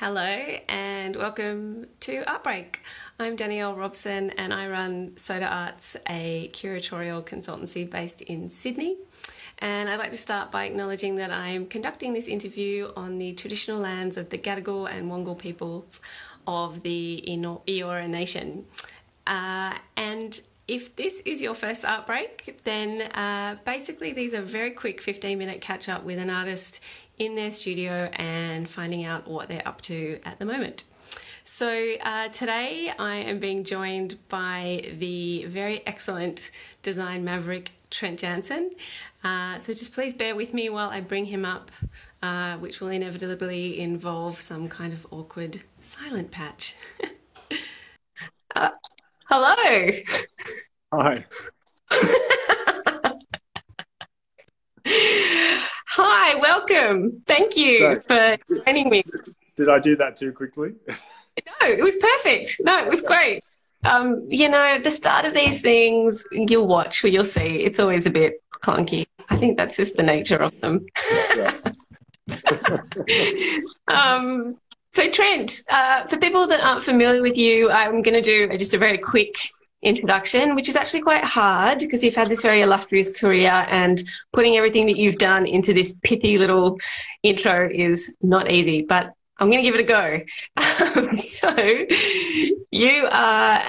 Hello and welcome to Artbreak. I'm Danielle Robson and I run Soda Arts, a curatorial consultancy based in Sydney. And I'd like to start by acknowledging that I'm conducting this interview on the traditional lands of the Gadigal and Wangal peoples of the Eora Nation. And if this is your first Artbreak, then basically these are very quick 15-minute catch-up with an artist in their studio and finding out what they're up to at the moment. So today I am being joined by the very excellent design maverick Trent Jansen. So just please bear with me while I bring him up, which will inevitably involve some kind of awkward silent patch. Hello. Hi. Hi, welcome. Thank you for joining me. Did I do that too quickly? No, it was perfect. No, it was great. You know, the start of these things, you'll watch or you'll see, it's always a bit clunky. I think that's just the nature of them. So Trent, for people that aren't familiar with you, I'm going to do just a very quick introduction, which is actually quite hard because you've had this very illustrious career and putting everything that you've done into this pithy little intro is not easy, but I'm going to give it a go. So you are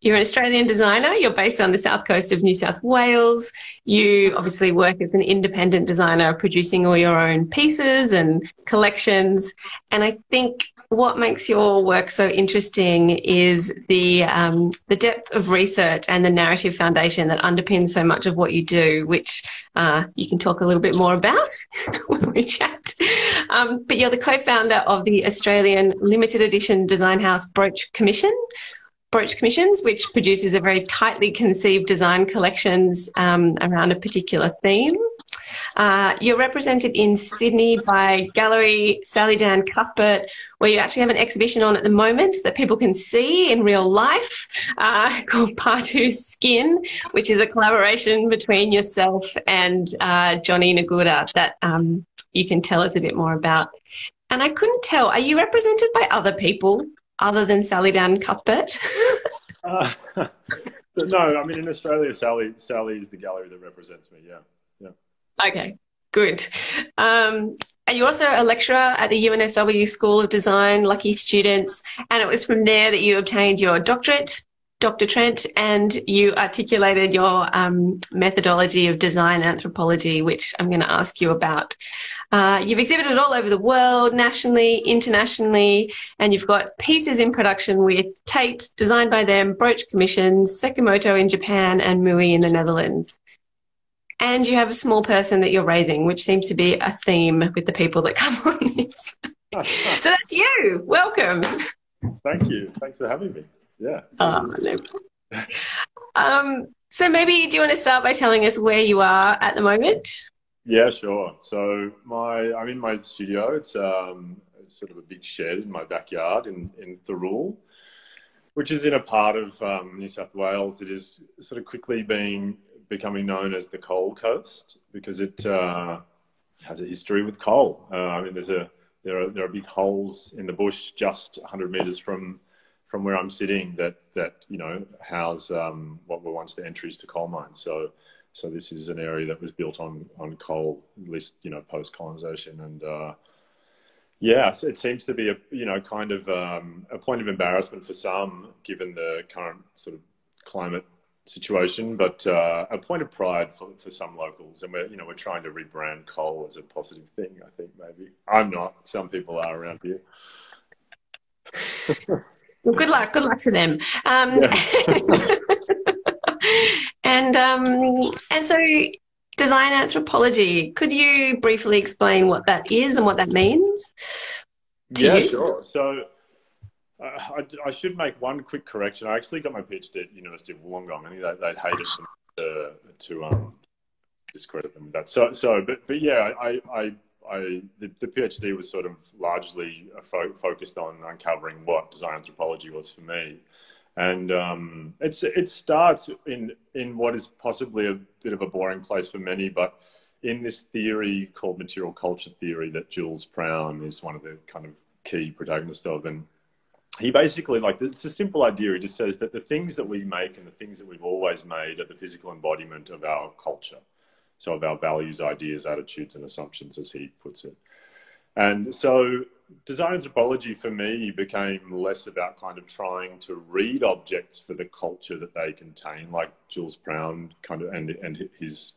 you're an Australian designer. You're based on the south coast of New South Wales. You obviously work as an independent designer, producing all your own pieces and collections. And I think what makes your work so interesting is the depth of research and the narrative foundation that underpins so much of what you do, which you can talk a little bit more about when we chat. But you're the co-founder of the Australian limited edition design house Brooch Commissions, which produces a very tightly conceived design collections around a particular theme. You're represented in Sydney by Gallery Sally Dan Cuthbert, where you actually have an exhibition on at the moment that people can see in real life called Partu Skin, which is a collaboration between yourself and Johnny Naguda that you can tell us a bit more about. And I couldn't tell, are you represented by other people other than Sally Dan Cuthbert? No, I mean, in Australia, Sally is the gallery that represents me, yeah. Okay, good. And you're also a lecturer at the UNSW School of Design, lucky students, and it was from there that you obtained your doctorate, Dr. Trent, and you articulated your methodology of design anthropology, which I'm going to ask you about. You've exhibited all over the world, nationally, internationally, and you've got pieces in production with Tate, designed by them, Brooch Commissions, Sekimoto in Japan, and Mui in the Netherlands. And you have a small person that you're raising, which seems to be a theme with the people that come on this. So that's you. Welcome. Thank you. Thanks for having me. Yeah. So maybe do you want to start by telling us where you are at the moment? Yeah, sure. So I'm in my studio. It's sort of a big shed in my backyard in Thirroul, which is in a part of New South Wales. It is sort of quickly becoming known as the coal coast because it has a history with coal. I mean, there are big holes in the bush just 100 metres from where I'm sitting that you know house what were once the entries to coal mines. So this is an area that was built on coal, at least you know post colonisation, and yeah, so it seems to be a kind of a point of embarrassment for some, given the current sort of climate situation, but a point of pride for some locals, and we're trying to rebrand coal as a positive thing. I think maybe I'm not. Some people are around here. Well, good luck to them. And so, design anthropology. Could you briefly explain what that is and what that means to you? Sure. So. I should make one quick correction. I actually got my PhD at University of Wollongong. I think they'd hate it to discredit them with that. But yeah, the PhD was sort of largely focused on uncovering what design anthropology was for me, and it starts in what is possibly a bit of a boring place for many, but in this theory called material culture theory that Jules Brown is one of the kind of key protagonist of. And he basically, like, it's a simple idea. He just says that the things that we make and the things that we've always made are the physical embodiment of our culture. So of our values, ideas, attitudes, and assumptions, as he puts it. And so design anthropology for me became less about kind of trying to read objects for the culture that they contain, like Jules Brown kind of and his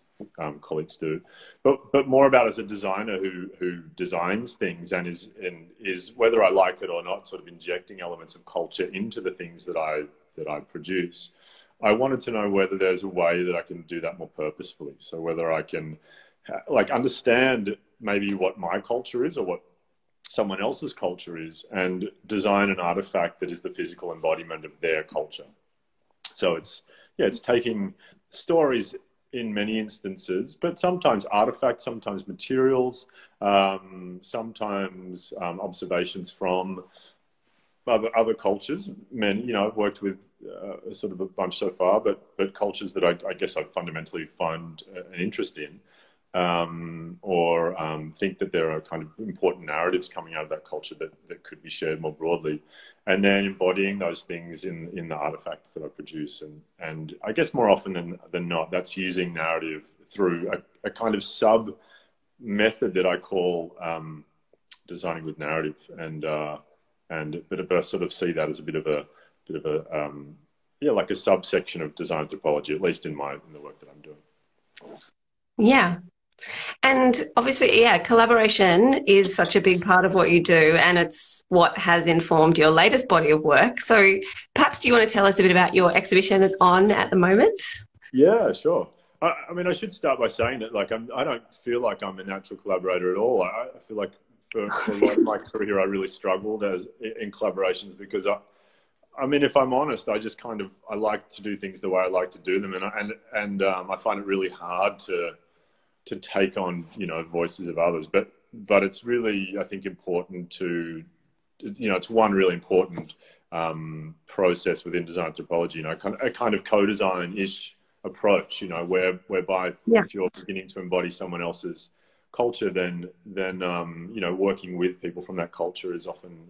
colleagues do, but more about as a designer who designs things and is whether I like it or not, sort of injecting elements of culture into the things that I produce. I wanted to know whether there's a way that I can do that more purposefully. So whether I can like understand maybe what my culture is or what someone else's culture is and design an artifact that is the physical embodiment of their culture. So it's taking stories in many instances, but sometimes artifacts, sometimes materials, sometimes observations from other cultures. I've worked with sort of a bunch so far, but cultures that I guess I fundamentally find an interest in, or think that there are kind of important narratives coming out of that culture that could be shared more broadly, and then embodying those things in the artifacts that I produce. And I guess more often than not, that's using narrative through a kind of sub method that I call designing with narrative, but I sort of see that as a bit of a like a subsection of design anthropology, at least in the work that I'm doing. Yeah. And obviously, yeah, collaboration is such a big part of what you do, and it's what has informed your latest body of work. So perhaps do you want to tell us a bit about your exhibition that's on at the moment? Yeah, sure. I mean, I should start by saying that, like, I don't feel like I'm a natural collaborator at all. I feel like for a lot of my career, I really struggled in collaborations because I mean, if I'm honest, I just I like to do things the way I like to do them, and I find it really hard to take on, voices of others. But it's really, I think, important to, it's one really important process within design anthropology, a kind of co-design-ish approach, whereby if you're beginning to embody someone else's culture, then working with people from that culture is often,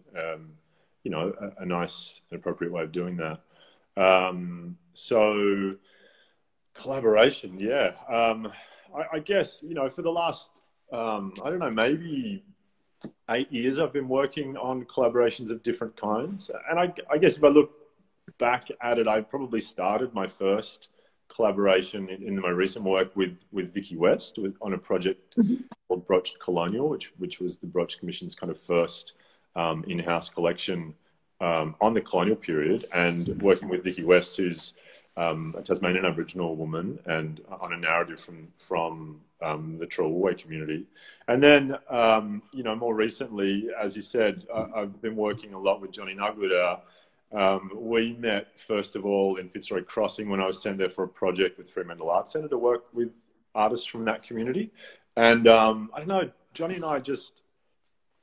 a nice and appropriate way of doing that. So collaboration, yeah. I guess, for the last, I don't know, maybe 8 years, I've been working on collaborations of different kinds. And I guess if I look back at it, I probably started my first collaboration in my recent work with Vicky West on a project called Broached Colonial, which was the Broached Commission's kind of first in-house collection on the colonial period, and working with Vicky West, who's a Tasmanian Aboriginal woman, and on a narrative from the Trawulway community. And then, more recently, as you said, I've been working a lot with Johnny Nugwood. We met, first of all, in Fitzroy Crossing when I was sent there for a project with Fremantle Arts Centre to work with artists from that community. And I don't know, Johnny and I just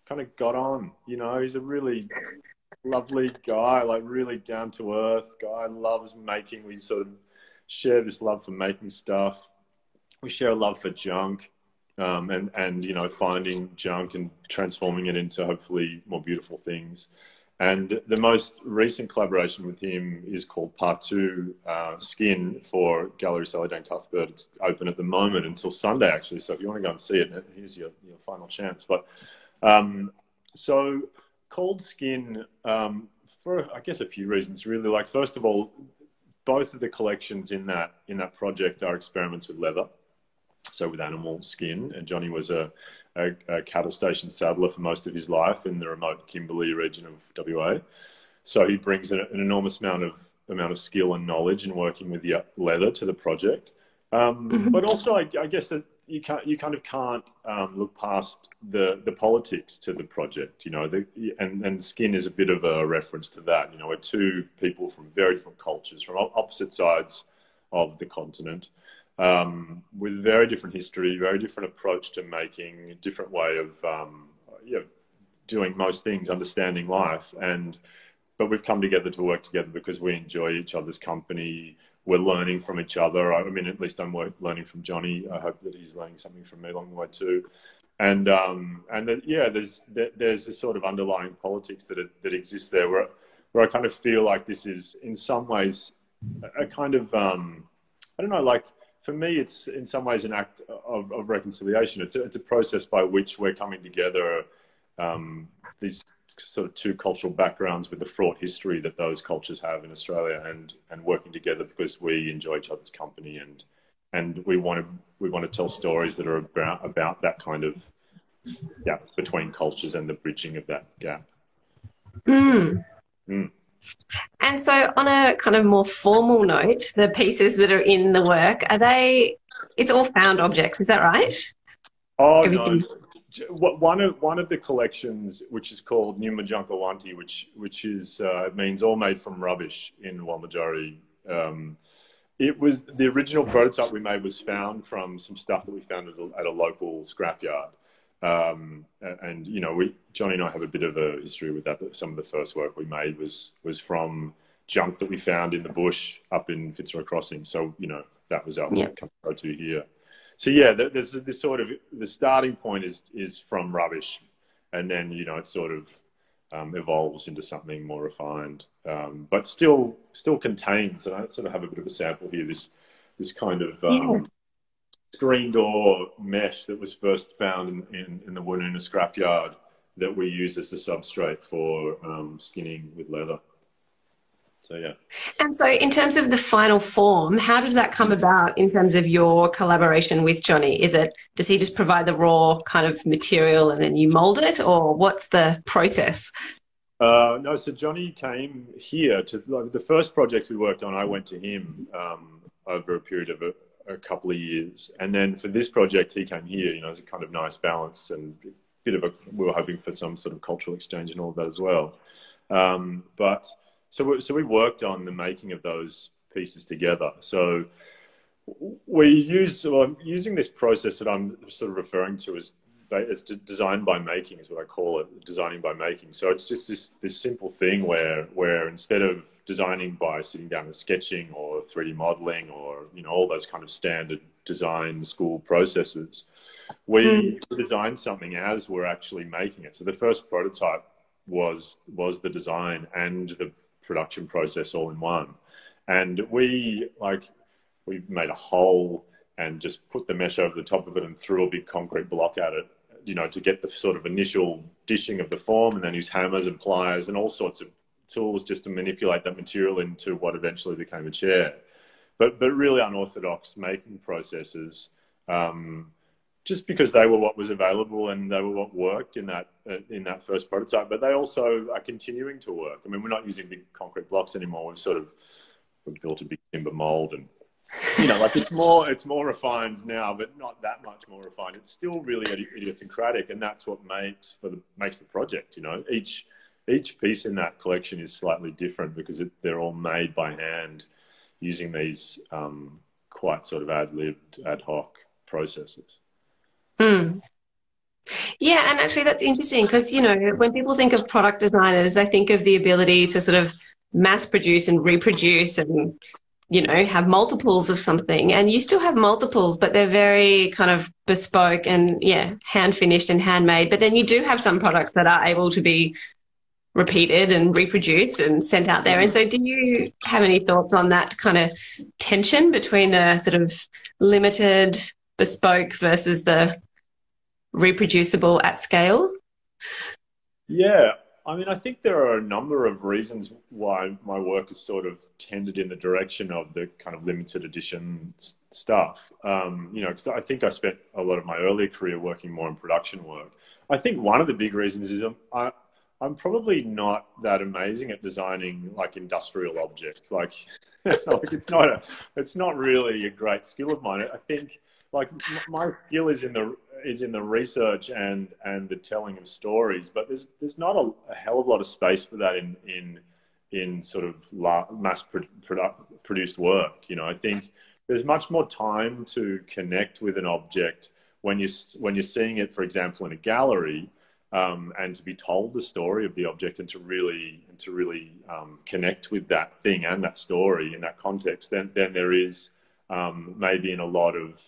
kind of got on. He's a really lovely guy, like really down to earth guy, loves making. We sort of share this love for making stuff. We share a love for junk, and finding junk and transforming it into hopefully more beautiful things. And the most recent collaboration with him is called Part 2 Skin for Gallery Celadine Cuthbert. It's open at the moment until Sunday, actually. So if you want to go and see it, here's your final chance. But so called Skin for, I guess, a few reasons, really. Like, first of all, both of the collections in that project are experiments with leather, so with animal skin. And Johnny was a cattle station saddler for most of his life in the remote Kimberley region of WA. So he brings an enormous amount of skill and knowledge in working with the leather to the project. But also, I guess that you kind of can't look past the politics to the project, and skin is a bit of a reference to that. We're two people from very different cultures, from opposite sides of the continent, with very different history, very different approach to making, a different way of doing most things, understanding life. But we've come together to work together because we enjoy each other's company. We're learning from each other. I mean, at least I'm learning from Johnny. I hope that he's learning something from me along the way too. Yeah, there's this sort of underlying politics that exists there where I kind of feel like this is in some ways a kind of I don't know, like for me it's in some ways an act of reconciliation. It's a process by which we're coming together, these sort of two cultural backgrounds with the fraught history that those cultures have in Australia, and working together because we enjoy each other's company, and we want to tell stories that are about that kind of gap between cultures and the bridging of that gap. Mm. Mm. And so on a kind of more formal note, the pieces that are in the work, it's all found objects, is that right? Oh, Everything. no. One of the collections, which is called Nyumajunkawanti, which is it means all made from rubbish in Walmajari. It was the original prototype we made was found from some stuff that we found at a local scrapyard. And you know, Johnny and I have a bit of a history with that. But some of the first work we made was from junk that we found in the bush up in Fitzroy Crossing. So you know, that was our go-to here. So yeah, there's this sort of the starting point is from rubbish, and then you know it sort of evolves into something more refined, but still contains. And I sort of have a bit of a sample here. This kind of screen door mesh that was first found in the Woonona scrapyard that we use as the substrate for skinning with leather. So yeah. And so in terms of the final form, how does that come about in terms of your collaboration with Johnny? Does he just provide the raw kind of material and then you mold it, or what's the process? No, so Johnny came here to like, the first projects we worked on. I went to him over a period of a couple of years, and then for this project he came here. You know, as a kind of nice balance and we were hoping for some sort of cultural exchange and all of that as well. So we worked on the making of those pieces together. So using this process that I'm sort of referring to as design by making is what I call it, designing by making. So it's just this simple thing where instead of designing by sitting down and sketching or 3D modeling or you know all those kind of standard design school processes, we design something as we're actually making it. So the first prototype was the design and the production process all in one, and we made a hole and just put the mesh over the top of it and threw a big concrete block at it, you know, to get the sort of initial dishing of the form, and then use hammers and pliers and all sorts of tools just to manipulate that material into what eventually became a chair. But really unorthodox making processes, just because they were what was available and they were what worked in that first prototype. But they also are continuing to work. I mean, we're not using big concrete blocks anymore. We've built a big timber mold, and you know, like it's more refined now, but not that much more refined. It's still really idiosyncratic, and that's what makes the project. You know, each piece in that collection is slightly different because they're all made by hand using these quite sort of ad-libbed, ad hoc processes. Mm. Yeah, and actually that's interesting because, you know, when people think of product designers, they think of the ability to sort of mass produce and reproduce and, you know, have multiples of something. And you still have multiples, but they're very kind of bespoke and, yeah, hand finished and handmade. But then you do have some products that are able to be repeated and reproduced and sent out there. And so do you have any thoughts on that kind of tension between the sort of limited bespoke versus the reproducible at scale? Yeah, I mean, I think there are a number of reasons why my work has sort of tended in the direction of the kind of limited edition stuff. You know, because I think I spent a lot of my earlier career working more in production work. I think one of the big reasons is I'm probably not that amazing at designing like industrial objects. Like, like it's not really a great skill of mine. I think like my skill is in the research and the telling of stories, but there's not a hell of a lot of space for that in sort of mass produced work. You know, I think there's much more time to connect with an object when you're seeing it, for example, in a gallery, and to be told the story of the object and to really connect with that thing and that story in that context. Then there is maybe in a lot of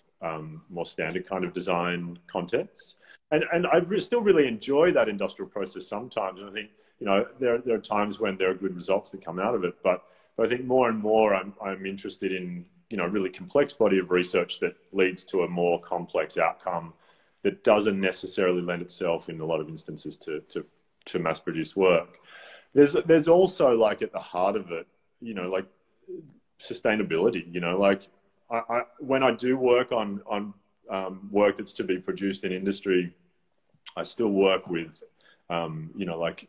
more standard kind of design contexts. and still really enjoy that industrial process sometimes. And I think, you know, there are times when there are good results that come out of it, but I think more and more I'm interested in, you know, a really complex body of research that leads to a more complex outcome that doesn't necessarily lend itself in a lot of instances to mass produced work. There's also, like, at the heart of it, you know, like sustainability, you know, like when I do work on work that's to be produced in industry, I still work with, you know, like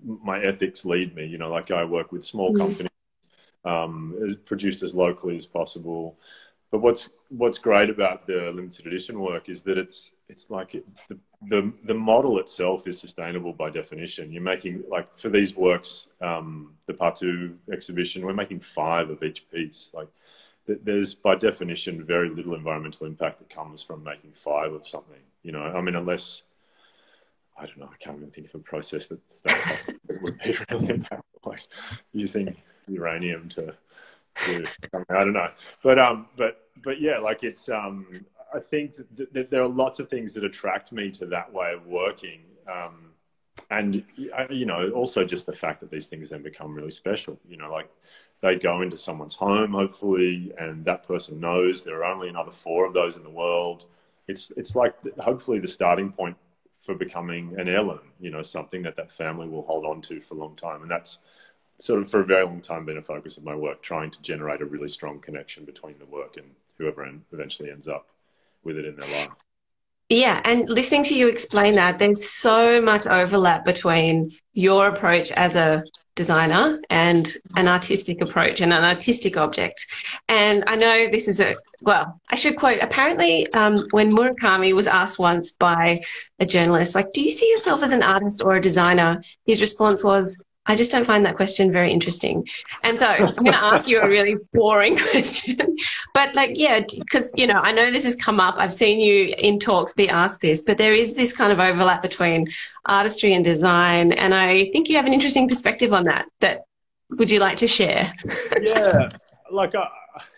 my ethics lead me, you know, like I work with small companies, produced as locally as possible. But what's great about the limited edition work is that it's like the model itself is sustainable by definition. You're making, like, for these works, the Partout exhibition, we're making 5 of each piece. Like, there's by definition very little environmental impact that comes from making 5 of something. You know, I mean, unless, I don't know, I can't even think of a process that would be really impactful, like using uranium to do something. I don't know, but yeah, like it's I think that there are lots of things that attract me to that way of working, and you know, also just the fact that these things then become really special. You know, like they go into someone's home hopefully, and that person knows there are only another 4 of those in the world. It's like hopefully the starting point for becoming an heirloom. You know, something that family will hold on to for a long time, and that's sort of for a very long time been a focus of my work, trying to generate a really strong connection between the work and whoever eventually ends up with it in their life. Yeah, and listening to you explain that, there's so much overlap between your approach as a designer and an artistic approach and an artistic object. And I know this is well, I should quote, apparently when Murakami was asked once by a journalist, like, do you see yourself as an artist or a designer? His response was, I just don't find that question very interesting. And so I'm going to ask you a really boring question. But, like, yeah, because, you know, I know this has come up. I've seen you in talks be asked this, but there is this kind of overlap between artistry and design. And I think you have an interesting perspective on that would you like to share? Yeah, like I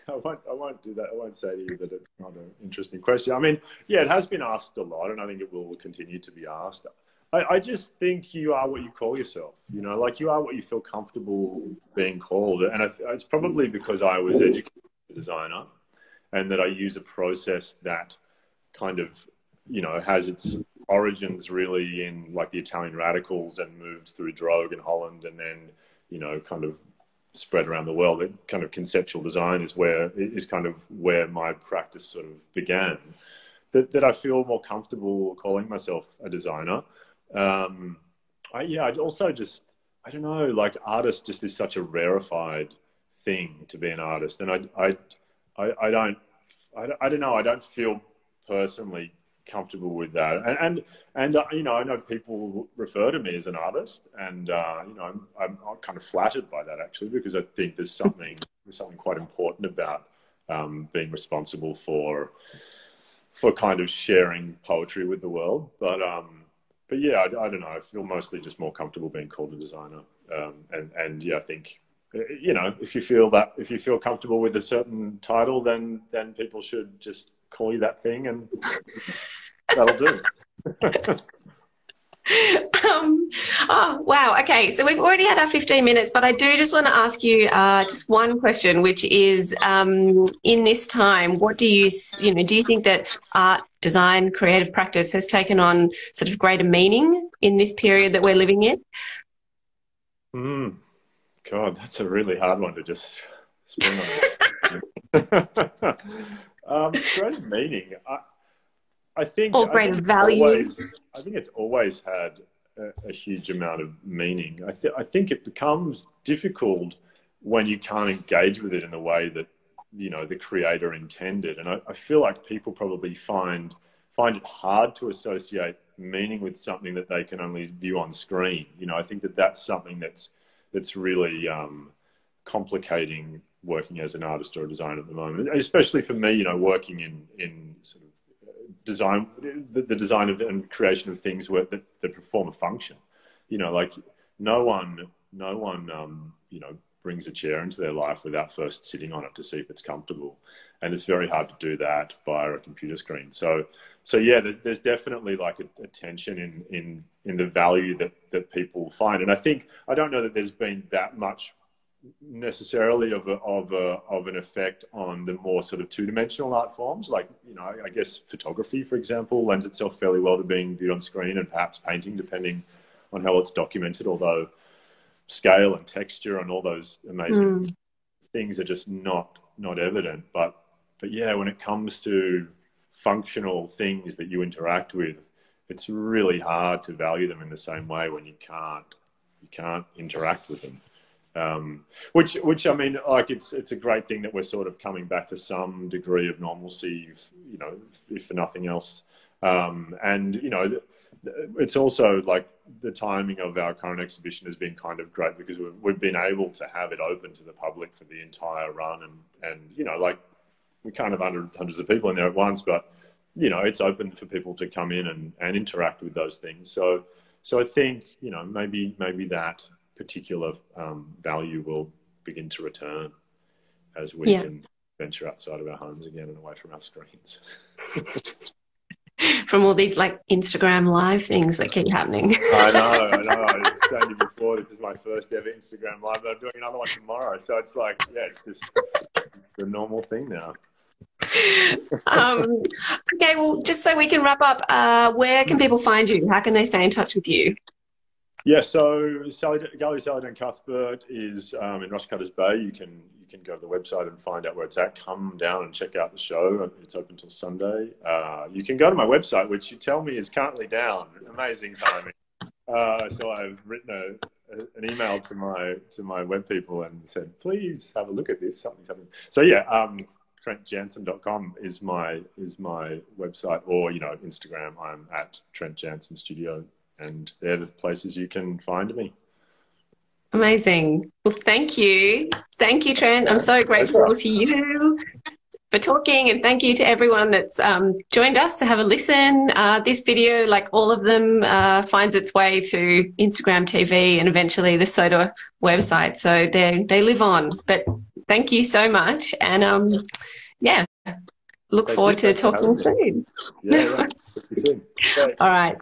won't do that. I won't say to you that it's not an interesting question. I mean, yeah, it has been asked a lot, and I think it will continue to be asked. I just think you are what you call yourself, you know, like you are what you feel comfortable being called. And it's probably because I was educated as a designer and that I use a process that kind of, you know, has its origins really in like the Italian radicals and moved through Droog and Holland and then, you know, kind of spread around the world. That kind of conceptual design is kind of where my practice sort of began. That I feel more comfortable calling myself a designer. I'd also just, I don't know, like artist just is such a rarefied thing to be an artist. And I don't know, I don't feel personally comfortable with that. And you know, I know people refer to me as an artist and, you know, I'm kind of flattered by that actually, because I think there's something quite important about, being responsible for kind of sharing poetry with the world. But yeah, I don't know. I feel mostly just more comfortable being called a designer. And yeah, I think, you know, if you feel comfortable with a certain title, then people should just call you that thing, and that'll do. Oh, wow. Okay. So we've already had our 15 minutes, but I do just want to ask you just one question, which is, in this time, what do you think that art, design, creative practice has taken on sort of greater meaning in this period that we're living in? God, that's a really hard one to just spin on. Creative meaning. I think it's always had a huge amount of meaning. I think it becomes difficult when you can't engage with it in the way that, you know, the creator intended. And I feel like people probably find it hard to associate meaning with something that they can only view on screen. You know, I think that's something that's really complicating working as an artist or a designer at the moment, especially for me, you know, working in sort of design, the design of and creation of things that perform a function. You know, like no one you know, brings a chair into their life without first sitting on it to see if it's comfortable. And it's very hard to do that via a computer screen. So yeah, there's definitely like a tension in the value that people find. And I don't know that there's been that much necessarily of an effect on the more sort of two-dimensional art forms. Like, you know, I guess photography, for example, lends itself fairly well to being viewed on screen, and perhaps painting, depending on how it's documented, although scale and texture and all those amazing things are just not evident. But yeah, when it comes to functional things that you interact with, it's really hard to value them in the same way when you can't interact with them. Which I mean, like, it's a great thing that we're sort of coming back to some degree of normalcy, you know, if for nothing else. And, you know, it's also like the timing of our current exhibition has been kind of great, because we've been able to have it open to the public for the entire run. And you know, like, we can't have hundreds of people in there at once, but, you know, it's open for people to come in and interact with those things. So I think, you know, maybe that particular value will begin to return as we can venture outside of our homes again and away from our screens. From all these like Instagram live things that keep happening. I know. I was saying to you before, this is my first ever Instagram live, but I'm doing another one tomorrow. So it's like, yeah, it's the normal thing now. Okay, well, just so we can wrap up, where can people find you? How can they stay in touch with you? Yeah, so Gallery Sally Cuthbert is in Rosscutters Bay. You can go to the website and find out where it's at. Come down and check out the show. It's open till Sunday. You can go to my website, which you tell me is currently down. Amazing timing. So I've written an email to my web people and said, please have a look at this, something. So yeah, TrentJansen.com is my website, or, you know, Instagram. I'm at Trent Jansen Studio. And they're the places you can find me. Amazing. Well, thank you. Thank you, Trent. I'm so grateful to you for talking, and thank you to everyone that's joined us to have a listen. This video, like all of them, finds its way to Instagram TV and eventually the SOTA website. So they live on. But thank you so much. And yeah, look forward to talking soon. Yeah. All right.